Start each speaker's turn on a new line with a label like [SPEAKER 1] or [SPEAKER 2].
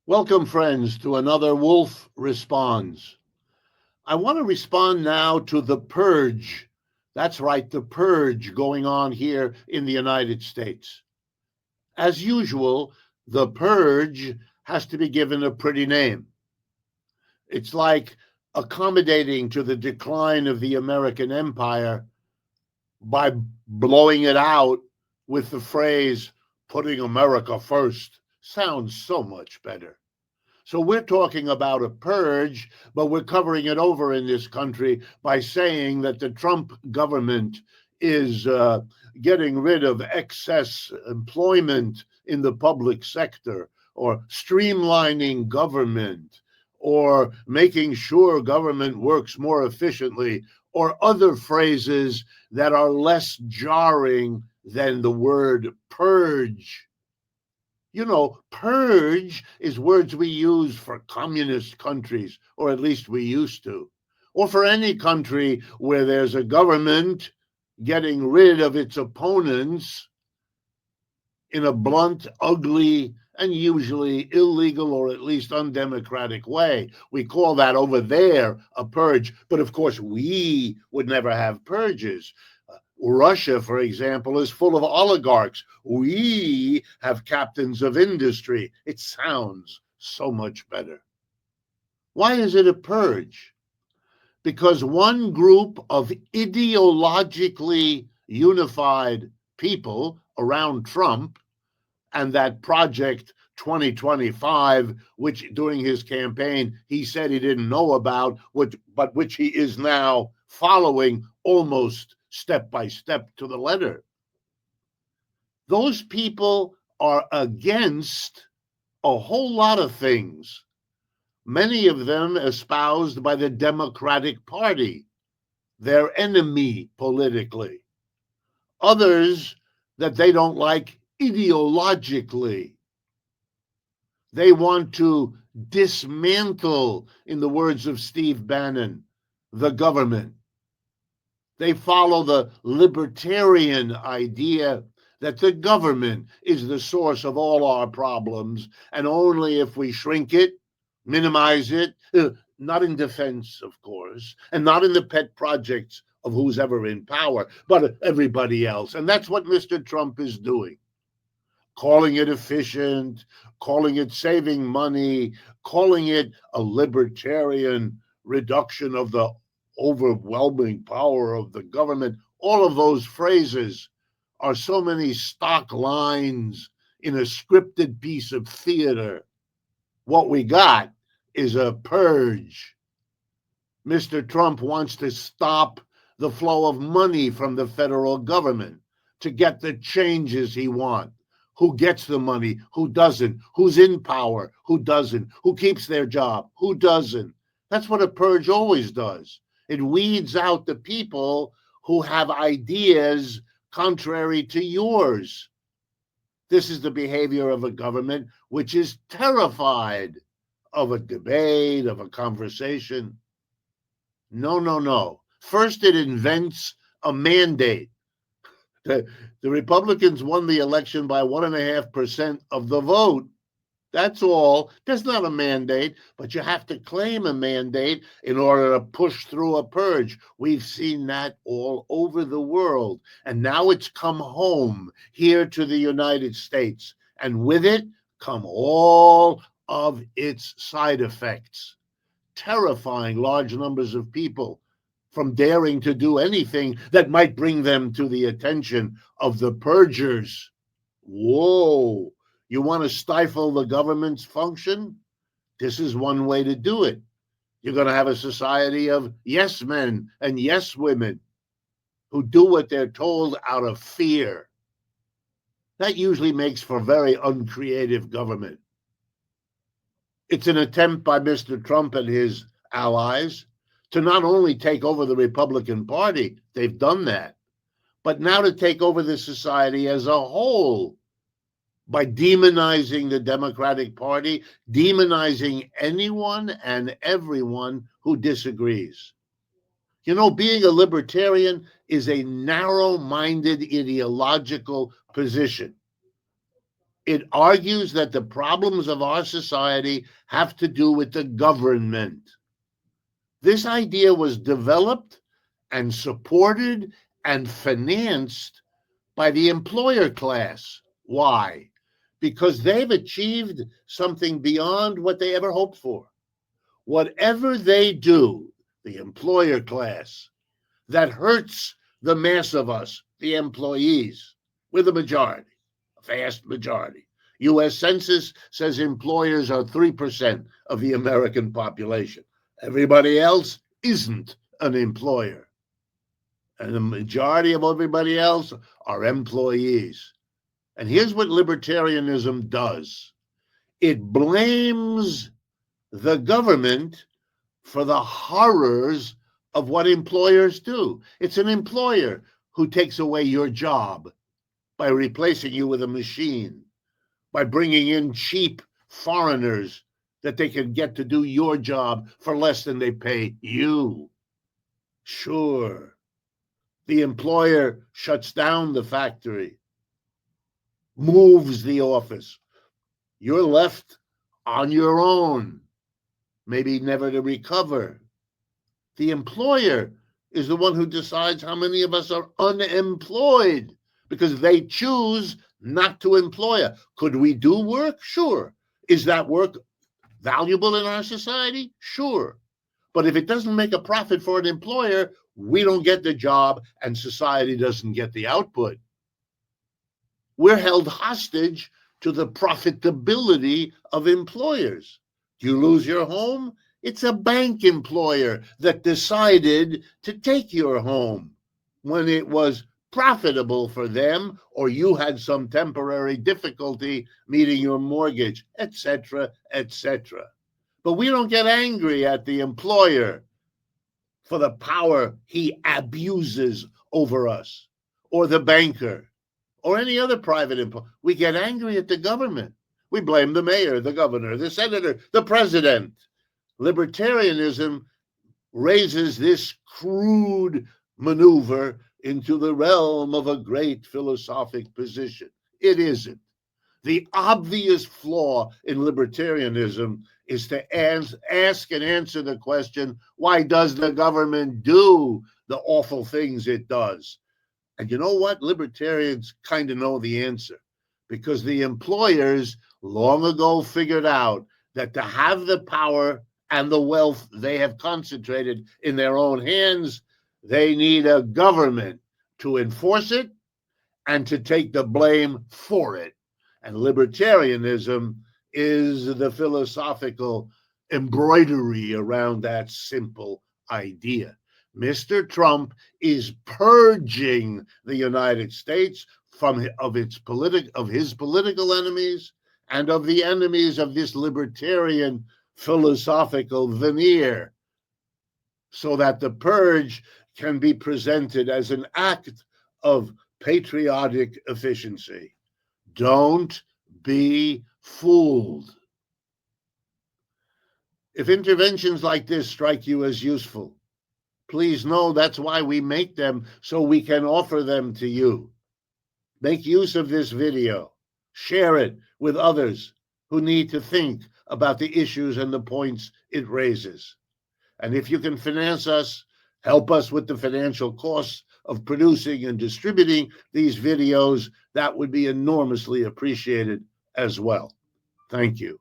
[SPEAKER 1] Welcome, friends, to another Wolff Responds. I want to respond now to the purge. That's right, the purge going on here in the United States. As usual, the purge has to be given a pretty name. It's like accommodating to the decline of the American empire by blowing it out with the phrase, putting America first. Sounds so much better. So we're talking about a purge, but we're covering it over in this country by saying that the Trump government is getting rid of excess employment in the public sector, or streamlining government, or making sure government works more efficiently, or other phrases that are less jarring than the word purge. Purge is words we use for communist countries, or at least we used to, or for any country where there's a government getting rid of its opponents in a blunt, ugly, and usually illegal or at least undemocratic way. We call that over there a purge. But of course, we would never have purges. Russia, for example, is full of oligarchs. We have captains of industry. It sounds so much better. Why is it a purge? Because one group of ideologically unified people around Trump and that Project 2025, which during his campaign he said he didn't know about, but which he is now following almost step by step to the letter. Those people are against a whole lot of things, many of them espoused by the Democratic Party, their enemy politically. Others that they don't like ideologically. They want to dismantle, in the words of Steve Bannon, the government. They follow the libertarian idea that the government is the source of all our problems, and only if we shrink it, minimize it, not in defense, of course, and not in the pet projects of who's ever in power, but everybody else. And that's what Mr. Trump is doing. Calling it efficient, calling it saving money, calling it a libertarian reduction of the overwhelming power of the government. All of those phrases are so many stock lines in a scripted piece of theater. What we got is a purge. Mr. Trump wants to stop the flow of money from the federal government to get the changes he wants. Who gets the money? Who doesn't? Who's in power? Who doesn't? Who keeps their job? Who doesn't? That's what a purge always does. It weeds out the people who have ideas contrary to yours. This is the behavior of a government which is terrified of a debate, of a conversation. No, no, no. First, it invents a mandate. The Republicans won the election by 1.5% of the vote. That's all. There's not a mandate, but you have to claim a mandate in order to push through a purge. We've seen that all over the world. And now it's come home here to the United States. And with it come all of its side effects, terrifying large numbers of people from daring to do anything that might bring them to the attention of the purgers. Whoa, you want to stifle the government's function? This is one way to do it. You're going to have a society of yes men and yes women who do what they're told out of fear. That usually makes for very uncreative government. It's an attempt by Mr. Trump and his allies to not only take over the Republican Party, they've done that, but now to take over the society as a whole by demonizing the Democratic Party, demonizing anyone and everyone who disagrees. Being a libertarian is a narrow-minded ideological position. It argues that the problems of our society have to do with the government. This idea was developed and supported and financed by the employer class. Why? Because they've achieved something beyond what they ever hoped for. Whatever they do, the employer class, that hurts the mass of us, the employees, we're the majority, a vast majority. U.S. Census says employers are 3% of the American population. Everybody else isn't an employer. And the majority of everybody else are employees. And here's what libertarianism does. It blames the government for the horrors of what employers do. It's an employer who takes away your job by replacing you with a machine, by bringing in cheap foreigners that they can get to do your job for less than they pay you. Sure, the employer shuts down the factory, moves the office. You're left on your own, maybe never to recover. The employer is the one who decides how many of us are unemployed because they choose not to employ us. Could we do work? Sure. Is that work valuable in our society? Sure. But if it doesn't make a profit for an employer, we don't get the job and society doesn't get the output. We're held hostage to the profitability of employers. Do you lose your home? It's a bank employer that decided to take your home when it was profitable for them, or you had some temporary difficulty meeting your mortgage, etc., etc. But we don't get angry at the employer for the power he abuses over us, or the banker, or any other private employer. We get angry at the government. We blame the mayor, the governor, the senator, the president. Libertarianism raises this crude maneuver into the realm of a great philosophic position. It isn't. The obvious flaw in libertarianism is to ask and answer the question, why does the government do the awful things it does? And you know what? Libertarians kind of know the answer, because the employers long ago figured out that to have the power and the wealth they have concentrated in their own hands, they need a government to enforce it and to take the blame for it. And libertarianism is the philosophical embroidery around that simple idea. Mr. Trump is purging the United States of his political enemies and of the enemies of this libertarian philosophical veneer, so that the purge can be presented as an act of patriotic efficiency. Don't be fooled. If interventions like this strike you as useful, please know that's why we make them, so we can offer them to you. Make use of this video. Share it with others who need to think about the issues and the points it raises. And if you can finance us, help us with the financial costs of producing and distributing these videos, that would be enormously appreciated as well. Thank you.